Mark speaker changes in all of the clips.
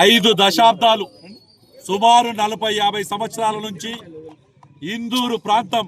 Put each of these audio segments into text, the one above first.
Speaker 1: 5 దశాబ్దాలు సుమారు 40-50 సంవత్సరాల నుంచి ఇందూరు ప్రాంతం,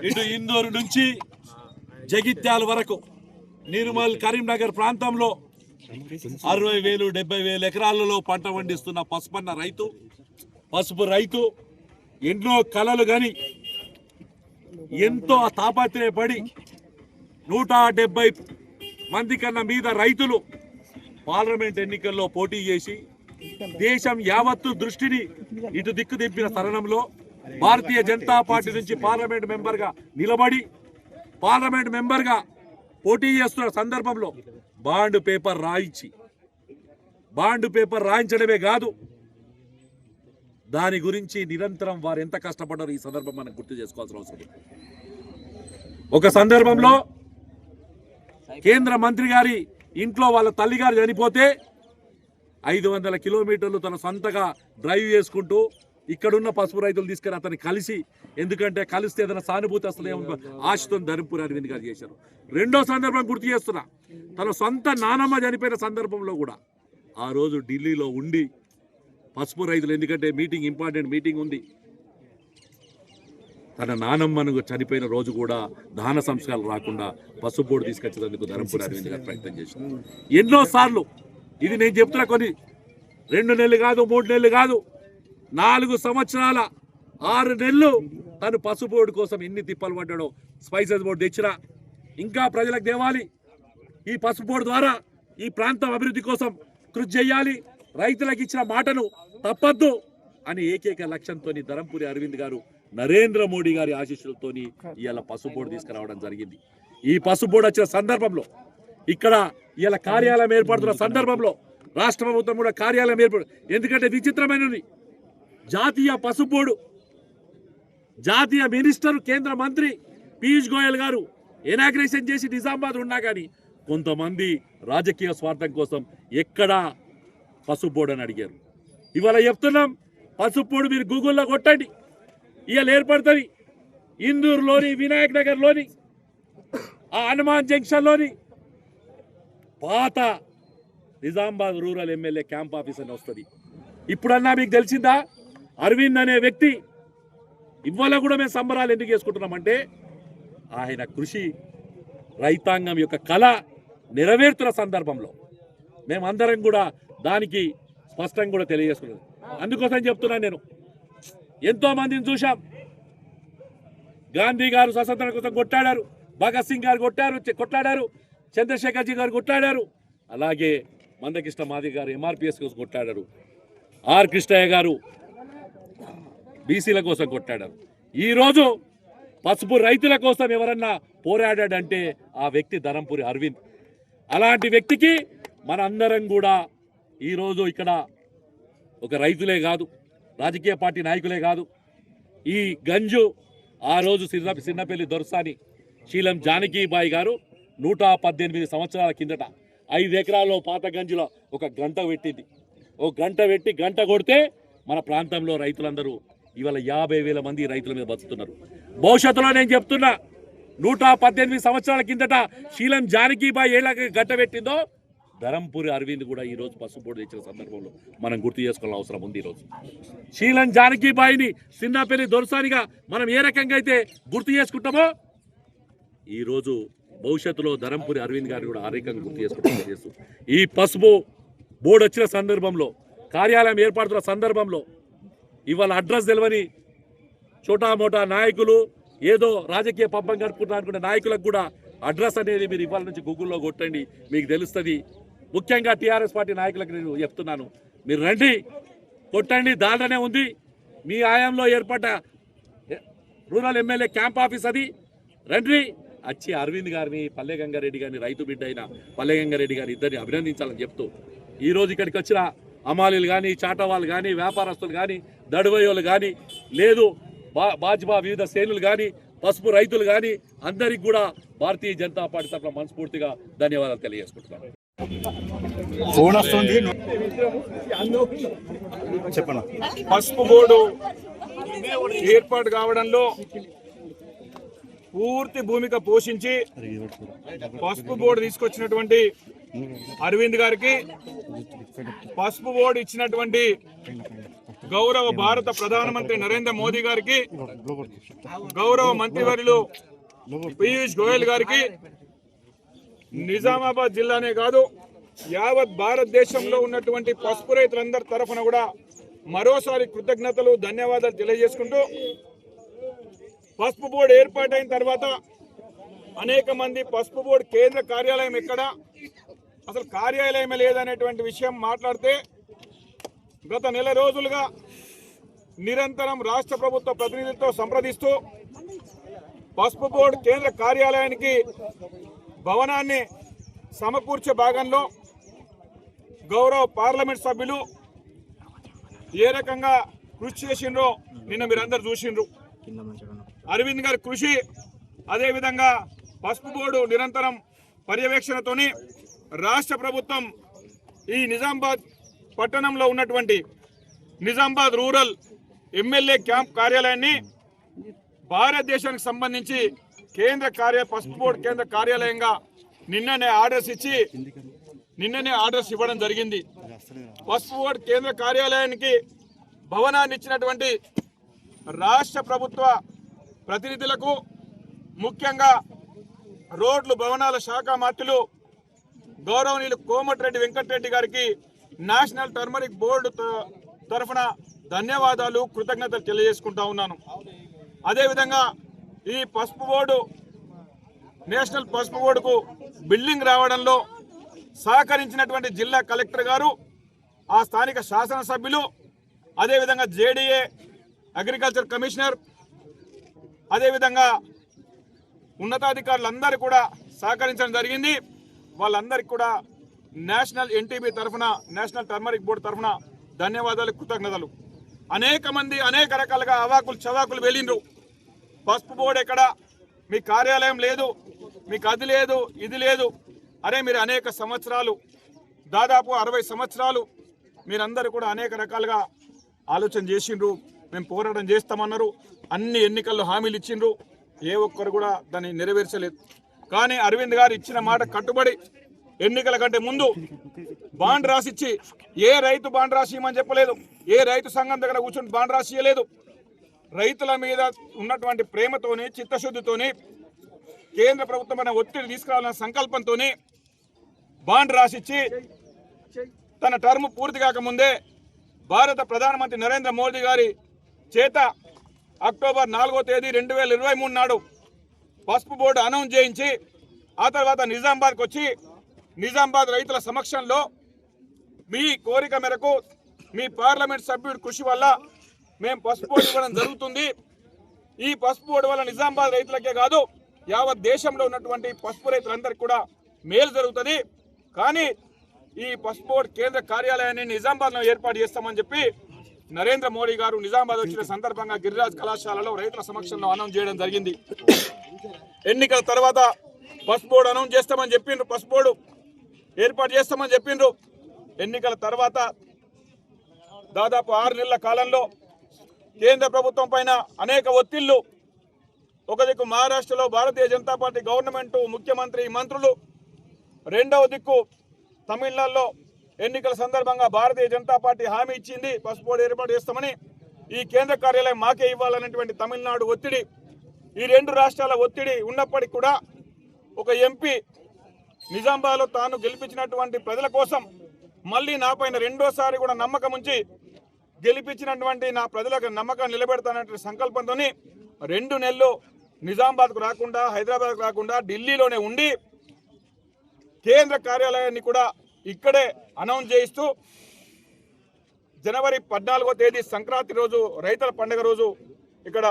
Speaker 1: ఇటు ఇందూరు నుంచి జగిత్యాల వరకు నిర్మల్ కరీంనగర్ ప్రాంతంలో 60,000-70,000 ఎకరాలలో పంట పండిస్తున్న పసుపన్న రైతు, పసుపు రైతు ఎన్నో కలలు గని ఎంతో తాపత్రయపడి 170 మంది కన్నా మీద రైతులు పార్లమెంట్ ఎన్నికల్లో పోటీ చేసి దేశం యావత్తు దృష్టిని ఇటు దిక్కు దింపిన తరుణంలో భారతీయ జనతా పార్టీ నుంచి పార్లమెంట్ మెంబర్గా నిలబడి పార్లమెంట్ మెంబర్గా పోటీ చేస్తున్న సందర్భంలో బాండ్ పేపర్ రాయించడమే కాదు, దాని గురించి నిరంతరం వారు ఎంత కష్టపడ్డారో ఈ సందర్భం మనం గుర్తు చేసుకోవాల్సిన అవసరం. ఒక సందర్భంలో కేంద్ర మంత్రి గారి ఇంట్లో వాళ్ళ తల్లిగారు చనిపోతే 500 కిలోమీటర్లు తన సొంతగా డ్రైవ్ చేసుకుంటూ ఇక్కడున్న పసుపు రైతులు తీసుకుని అతన్ని కలిసి, ఎందుకంటే కలిస్తే ఏదైనా సానుభూతి వస్తుంది ఆశతో ధర్మపురి అరవింద్ గారు చేశారు. రెండో సందర్భం గుర్తు చేస్తున్నా, తన సొంత నానమ్మ చనిపోయిన సందర్భంలో కూడా ఆ రోజు ఢిల్లీలో ఉండి పసుపు రైతులు, ఎందుకంటే మీటింగ్ ఇంపార్టెంట్ మీటింగ్ ఉంది, తన నానమ్మను చనిపోయిన రోజు కూడా దహన సంస్కారాలు రాకుండా పసుపు బోర్డు తీసుకొచ్చేందుకు ధర్మపురి అరవింద్ గారు ప్రయత్నం చేశారు. ఎన్నోసార్లు ఇది నేను చెప్తున్నా, కొన్ని 2 నెలలు కాదు, 3 నెలలు కాదు, 4 సంవత్సరాల 6 నెలలు తను పసుపు బోర్డు కోసం ఎన్ని తిప్పలు పడ్డాడో. స్పైసెస్ బోర్డు తెచ్చినా ఇంకా ప్రజలకు తేవాలి, ఈ పసుపు బోర్డు ద్వారా ఈ ప్రాంతం అభివృద్ధి కోసం కృషి చేయాలి, రైతులకు ఇచ్చిన మాటను తప్పద్దు అని ఏకైక లక్ష్యంతో ధర్మపురి అరవింద్ గారు నరేంద్ర మోడీ గారి ఆశీస్సులతో ఇవాళ పసుపు బోర్డు తీసుకురావడం జరిగింది. ఈ పసుపు బోర్డు వచ్చిన సందర్భంలో ఇక్కడ ఇవాళ కార్యాలయం ఏర్పడుతున్న సందర్భంలో రాష్ట్ర ప్రభుత్వం కూడా కార్యాలయం ఎందుకంటే విచిత్రమైనది, జాతీయ పసుపు బోర్డు జాతీయ మినిస్టర్ కేంద్ర మంత్రి పీయూష్ గోయల్ గారు ఇనాగ్రేషన్ చేసి నిజామాబాద్ ఉన్నా కానీ కొంతమంది రాజకీయ స్వార్థం కోసం ఎక్కడ పసుపు బోర్డు అని అడిగారు. ఇవాళ చెప్తున్నాం, పసుపు బోర్డు మీరు గూగుల్లో కొట్టండి, ఇవాళ ఏర్పడుతుంది. ఇందూరులోని, వినాయక్ నగర్లోని, ఆ హనుమాన్ జంక్షన్లోని పాత Nizamabad rural MLA camp office అని వస్తుంది. ఇప్పుడన్నా మీకు తెలిసిందా అరవింద్ అనే వ్యక్తి? ఇవాళ కూడా మేము సంబరాలు ఎందుకు చేసుకుంటున్నామంటే ఆయన కృషి, రైతాంగం యొక్క కళ నెరవేరుతున్న సందర్భంలో మేమందరం కూడా దానికి స్పష్టంగా కూడా తెలియజేసుకున్నాం. అందుకోసం చెప్తున్నాను, నేను ఎంతో మందిని చూశాం. గాంధీ గారు స్వతంత్రం కోసం కొట్లాడారు, భగత్ సింగ్ గారు కొట్లాడారు, చంద్రశేఖర్జీ గారు కొట్లాడారు, అలాగే మందకృష్ణ మాదిగ గారు ఎంఆర్పిఎస్ కోసం కొట్లాడారు, ఆర్ కృష్ణయ్య గారు బీసీల కోసం కొట్లాడారు. ఈరోజు పసుపు రైతుల కోసం ఎవరన్నా పోరాడాడంటే ఆ వ్యక్తి ధర్మపురి అరవింద్. అలాంటి వ్యక్తికి మన అందరం కూడా ఈరోజు ఇక్కడ ఒక రైతులే కాదు, రాజకీయ పార్టీ నాయకులే కాదు, ఈ గంజు ఆ రోజు చిన్నపల్లి దొరసాని శీలం జానకీబాయి గారు 118 సంవత్సరాల కిందట 5 ఎకరాల్లో పాత గంజిలో ఒక గంట పెట్టింది. గంట కొడితే మన ప్రాంతంలో రైతులందరూ ఇవాళ 50,000 మంది రైతుల మీద బతుకుతున్నారు. భవిష్యత్తులో నేను చెప్తున్నా, 118 సంవత్సరాల కిందట శీలం జానకీబాయి ఏళ్ళ గంట పెట్టిందో ధర్మపురి అరవింద్ కూడా ఈరోజు పసుపు బోర్డు తెచ్చిన సందర్భంలో మనం గుర్తు చేసుకోవాల్సిన అవసరం ఉంది. ఈరోజు శీలం జానకీబాయిని చిన్నపల్లి దొరసానిగా మనం ఏ రకంగా అయితే గుర్తు చేసుకుంటామో ఈరోజు భవిష్యత్తులో ధర్మపురి అరవింద్ గారిని కూడా ఆ రకంగా గుర్తు చేసుకుంటాం. ఈ పసుపు బోర్డు వచ్చిన సందర్భంలో, కార్యాలయం ఏర్పడుతున్న సందర్భంలో ఇవాళ అడ్రస్ తెలియని చోటామోటా నాయకులు, ఏదో రాజకీయ పబ్బం గడుపుకుంటారు అనుకునే నాయకులకు కూడా అడ్రస్ అనేది మీరు ఇవాళ నుంచి గూగుల్లో కొట్టండి, మీకు తెలుస్తుంది. ముఖ్యంగా టీఆర్ఎస్ పార్టీ నాయకులకు నేను చెప్తున్నాను, మీరు రండి, కొట్టండి, దాంట్లోనే ఉంది. మీ ఆయంలో ఏర్పడ్డ రూరల్ ఎమ్మెల్యే క్యాంప్ ఆఫీస్ అది. రండి, వచ్చి అరవింద్ గారిని, పల్లె గంగారెడ్డి గారిని, రైతు బిడ్డ అయిన పల్లె గంగారెడ్డి గారిని ఇద్దరిని అభినందించాలని చెప్తూ ఈరోజు ఇక్కడికి వచ్చిన అమాలీలు కానీ, చాటవాళ్ళు కానీ, వ్యాపారస్తులు కానీ, దడువయోలు కానీ, లేదు భాజపా వివిధ శ్రేణులు కానీ, పసుపు రైతులు కానీ అందరికి కూడా భారతీయ జనతా పార్టీ తరఫున మనస్ఫూర్తిగా ధన్యవాదాలు తెలియజేసుకుంటున్నాను.
Speaker 2: పసుపు బోర్డు ఏర్పాటు కావడంలో పూర్తి భూమిక పోషించి పసుపు బోర్డు తీసుకొచ్చినటువంటి అరవింద్ గారికి పసుపు బోర్డు ఇచ్చినటువంటి గౌరవ భారత ప్రధానమంత్రి నరేంద్ర మోదీ గారికి, గౌరవ మంత్రివర్యులు పీయూష్ గోయల్ గారికి, నిజామాబాద్ జిల్లానే కాదు యావత్ భారతదేశంలో ఉన్నటువంటి పసుపు రైతులందరి తరఫున కూడా మరోసారి కృతజ్ఞతలు, ధన్యవాదాలు తెలియజేసుకుంటూ, పసుపు బోర్డు ఏర్పాటైన తర్వాత అనేక మంది పసుపు బోర్డు కేంద్ర కార్యాలయం ఎక్కడ, అసలు కార్యాలయమే లేదనేటువంటి విషయం మాట్లాడితే, గత నెల రోజులుగా నిరంతరం రాష్ట్ర ప్రభుత్వ ప్రతినిధులతో సంప్రదిస్తూ పసుపు బోర్డు కేంద్ర కార్యాలయానికి భవనాన్ని సమకూర్చే భాగంలో గౌరవ పార్లమెంట్ సభ్యులు ఏ రకంగా కృషి చేసిండ్రో నిన్న మీరందరూ చూసిండ్రు. అరవింద్ గారి కృషి, అదేవిధంగా పసుపు బోర్డు నిరంతరం పర్యవేక్షణతోని రాష్ట్ర ప్రభుత్వం ఈ నిజామాబాద్ పట్టణంలో ఉన్నటువంటి నిజామాబాద్ రూరల్ ఎమ్మెల్యే క్యాంప్ కార్యాలయాన్ని భారతదేశానికి సంబంధించి పసుపు బోర్డు కేంద్ర కార్యాలయంగా నిన్ననే ఆర్డర్స్ ఇవ్వడం జరిగింది. పసుపు బోర్డు కేంద్ర కార్యాలయానికి భవనాన్ని ఇచ్చినటువంటి రాష్ట్ర ప్రభుత్వ ప్రతినిధులకు, ముఖ్యంగా రోడ్లు భవనాల శాఖ మంత్రులు గౌరవనీయులు కోమటిరెడ్డి వెంకటరెడ్డి గారికి నేషనల్ టర్మరిక్ బోర్డు తరఫున ధన్యవాదాలు, కృతజ్ఞతలు తెలియజేసుకుంటా ఉన్నాను. అదేవిధంగా ఈ పసుపు బోర్డు, నేషనల్ పసుపు బోర్డుకు బిల్డింగ్ రావడంలో సహకరించినటువంటి జిల్లా కలెక్టర్ గారు, ఆ స్థానిక శాసనసభ్యులు, అదేవిధంగా జేడీఏ అగ్రికల్చర్ కమిషనర్, అదేవిధంగా ఉన్నతాధికారులందరూ కూడా సహకరించడం జరిగింది. వాళ్ళందరికీ కూడా నేషనల్ ఎన్టీబీ తరఫున, నేషనల్ టర్మరిక్ బోర్డు తరఫున ధన్యవాదాలు, కృతజ్ఞతలు. అనేక మంది అనేక రకాలుగా అవాకులు చవాకులు వెళ్ళిండ్రు. పసుపు బోర్డు ఎక్కడ, మీ కార్యాలయం లేదు, మీకు అది లేదు, ఇది లేదు. అరే, మీరు అనేక సంవత్సరాలు, దాదాపు 60 సంవత్సరాలు మీరందరూ కూడా అనేక రకాలుగా ఆలోచన చేసిండ్రు. మేము పోరాటం చేస్తామన్నారు, అన్ని ఎన్నికల్లో హామీలు ఇచ్చిండ్రు, ఏ ఒక్కరు కూడా దాన్ని నెరవేర్చలేదు. కానీ అరవింద్ గారు ఇచ్చిన మాట కట్టుబడి ఎన్నికల కంటే ముందు బాండ్ రాసిచ్చి, ఏ రైతు బాండ్ రాసి ఇవ్వమని చెప్పలేదు, ఏ రైతు సంఘం దగ్గర కూర్చొని బాండ్ రాసి ఇవ్వలేదు. రైతుల మీద ఉన్నటువంటి ప్రేమతోని, చిత్తశుద్ధితోని, కేంద్ర ప్రభుత్వం ఒత్తిడి తీసుకురావాలన్న సంకల్పంతోని బాండ్ రాసిచ్చి తన టర్మ్ పూర్తి కాకముందే భారత ప్రధానమంత్రి నరేంద్ర మోదీ గారి చేత అక్టోబర్ 4వ తేదీ 2023 నాడు పసుపు బోర్డు అనౌన్స్ చేయించి, ఆ తర్వాత నిజామాబాద్కి వచ్చి నిజామాబాద్ రైతుల సమక్షంలో మీ కోరిక మేరకు, మీ పార్లమెంట్ సభ్యుడి కృషి వల్ల మేము పసుపు బోర్డు ఇవ్వడం జరుగుతుంది. ఈ పసుపు బోర్డు వల్ల నిజామాబాద్ రైతులకే కాదు, యావత్ దేశంలో ఉన్నటువంటి పసుపు రైతులందరికీ కూడా మేలు జరుగుతుంది. కానీ ఈ పసుపు బోర్డు కేంద్ర కార్యాలయాన్ని నిజామాబాద్లో ఏర్పాటు చేస్తామని చెప్పి నరేంద్ర మోడీ గారు నిజామాబాద్ వచ్చిన సందర్భంగా గిరిరాజ్ కళాశాలలో రైతుల సమక్షంలో అనౌన్స్ చేయడం జరిగింది. ఎన్నికల తర్వాత పసుపు బోర్డు అనౌన్స్ చేస్తామని చెప్పిండ్రు, పసుపు బోర్డు ఏర్పాటు చేస్తామని చెప్పిండ్రు. ఎన్నికల తర్వాత దాదాపు 6 నెలల కాలంలో కేంద్ర ప్రభుత్వం పైన అనేక ఒత్తిళ్లు, ఒక దిక్కు మహారాష్ట్రలో భారతీయ జనతా పార్టీ గవర్నమెంట్, ముఖ్యమంత్రి, మంత్రులు, రెండవ దిక్కు తమిళనాడులో ఎన్నికల సందర్భంగా భారతీయ జనతా పార్టీ హామీ ఇచ్చింది, పసుపు బోర్డు ఏర్పాటు చేస్తామని, ఈ కేంద్ర కార్యాలయం మాకే ఇవ్వాలనేటువంటి తమిళనాడు ఒత్తిడి, ఈ 2 రాష్ట్రాల ఒత్తిడి ఉన్నప్పటికీ కూడా ఒక ఎంపీ నిజామాబాద్లో తాను గెలిపించినటువంటి ప్రజల కోసం మళ్ళీ నాపైన రెండోసారి కూడా నమ్మకం ఉంచి గెలిపించినటువంటి నా ప్రజలకు నమ్మకం నిలబెడతాననే సంకల్పంతో 2 నెలలు నిజామాబాద్కు రాకుండా, హైదరాబాద్కు రాకుండా ఢిల్లీలోనే ఉండి కేంద్ర కార్యాలయాన్ని కూడా ఇక్కడే అనౌన్స్ చేయిస్తూ జనవరి 14వ తేదీ సంక్రాంతి రోజు, రైతుల పండుగ రోజు ఇక్కడ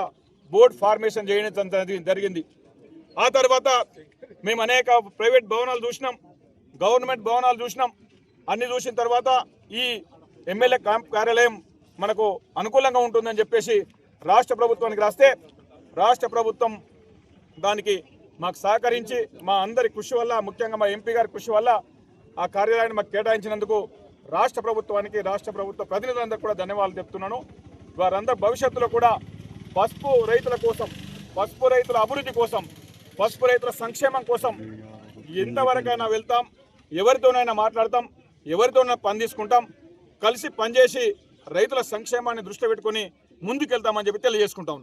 Speaker 2: బోర్డు ఫార్మేషన్ చేయడం జరిగింది. ఆ తర్వాత మేము అనేక ప్రైవేట్ భవనాలు చూసినాం, గవర్నమెంట్ భవనాలు చూసినాం. అన్ని చూసిన తర్వాత ఈ ఎమ్మెల్యే క్యాంప్ కార్యాలయం మనకు అనుకూలంగా ఉంటుందని చెప్పేసి రాష్ట్ర ప్రభుత్వానికి రాస్తే, రాష్ట్ర ప్రభుత్వం దానికి మాకు సహకరించి మా అందరి కృషి వల్ల, ముఖ్యంగా మా ఎంపీ గారి కృషి వల్ల ఆ కార్యాలయాన్ని మాకు కేటాయించినందుకు రాష్ట్ర ప్రభుత్వానికి, రాష్ట్ర ప్రభుత్వ ప్రతినిధులందరూ కూడా ధన్యవాదాలు చెప్తున్నాను. వారందరూ భవిష్యత్తులో కూడా పసుపు రైతుల కోసం, పసుపు రైతుల అభివృద్ధి కోసం, పసుపు రైతుల సంక్షేమం కోసం ఎంతవరకైనా వెళ్తాం. ఎవరితోనైనా మాట్లాడతాం, ఎవరితోనైనా పని తీసుకుంటాం, కలిసి పనిచేసి రైతుల సంక్షేమాన్ని దృష్టిలో పెట్టుకొని ముందుకెళ్తామని చెప్పి తెలియజేసుకుంటాం.